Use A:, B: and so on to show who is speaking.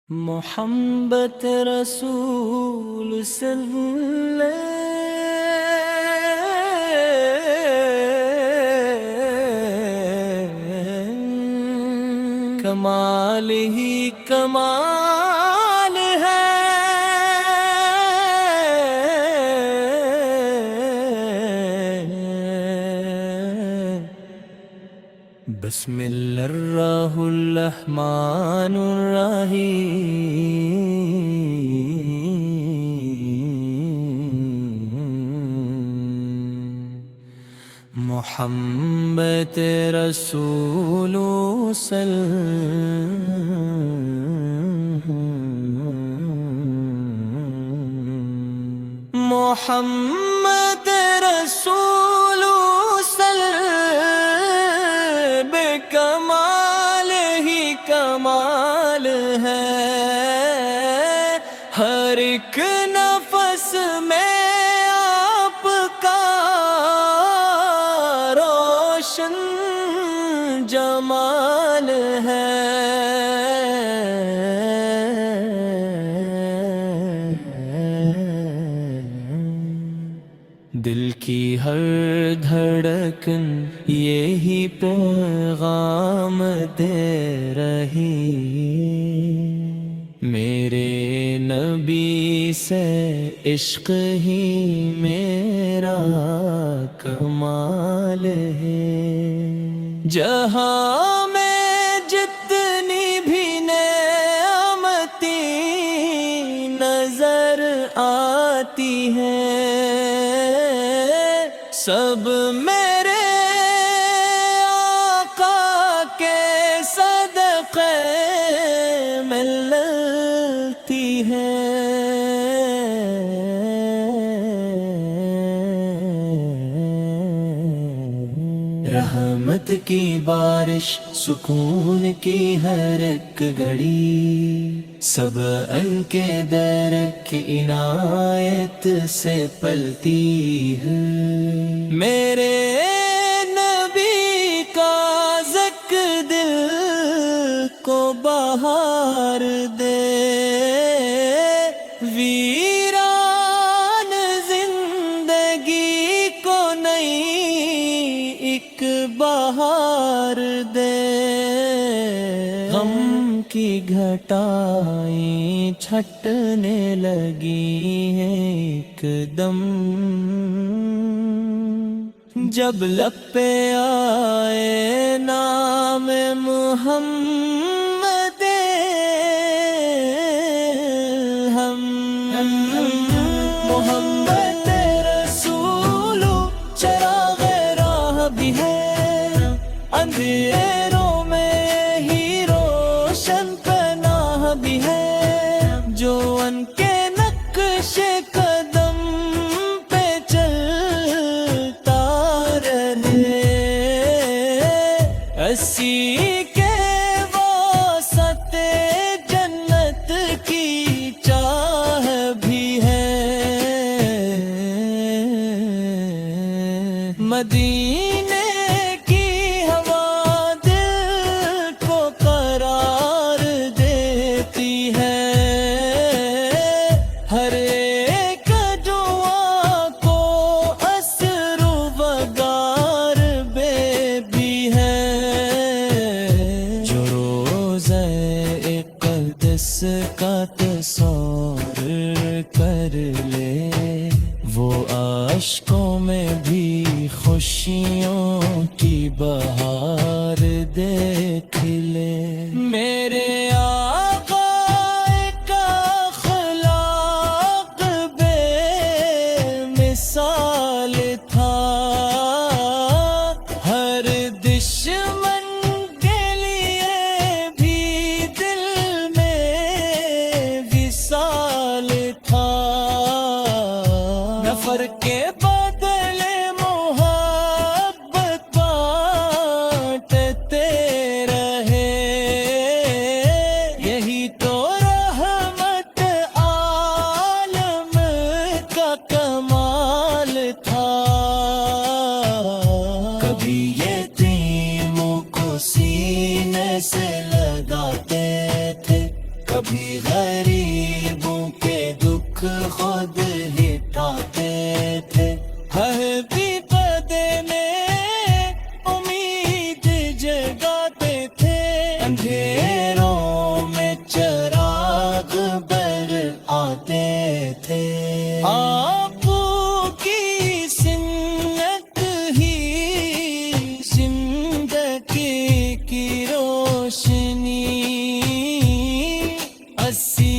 A: محبت رسول صلی کمال ہی کمال ہے، بسم اللہ الرحمن الرحیم، محمد رسول محمد رسول کمال ہی کمال ہے، ہر ایک نفس میں آپ کا روشن جمال ہے، دل کی ہر دھڑکن یہی پیغام دے رہی، میرے نبی سے عشق ہی میرا کمال ہے، جہاں میں جتنی بھی نعمتیں نظر آتی ہیں، سب میرے آقا کے صدقے ملتی ہیں، رحمت کی بارش سکون کی ہر ایک گھڑی، سب ان کے در کی عنایت سے پلتی ہے، میرے نبی کا ذکر دل کو بہار دے، ویران زندگی کو نئی ایک بہار دے، غم کی گھٹائیں چھٹنے لگی ہیں ایک دم، جب لب پہ آئے نام محمد ہم محمد رسول چراغ راہ بھی ہے، اندھیروں میں ہی روشن پناہ بھی ہے، جو ان کے نقش قدم پہ چلتا رہے، اسی کے واسط جنت کی چاہ بھی ہے، مدینے کی ہوا دل کو قرار دیتی ہے، ہر ایک دعا کو اثر و وقار بے بھی ہے، جو روزہ اقدس کا تصور کر لے، وہ اشکوں میں بھی خوشیوں کی بہار دیکھ لے، میرے آقا کا اخلاق بے مثال تھا، ہر دشمن کے لیے بھی دل میں وصال تھا، نفر کے بدلے محبت بانٹتے رہے، کبھی غریبوں کے دکھ خود ہٹاتے تھے، ہر وپدے میں امید جگاتے تھے، اندھیروں میں چراغ بر آتے تھے۔ آپ کی سنت ہی زندگی کی روشنی، اسی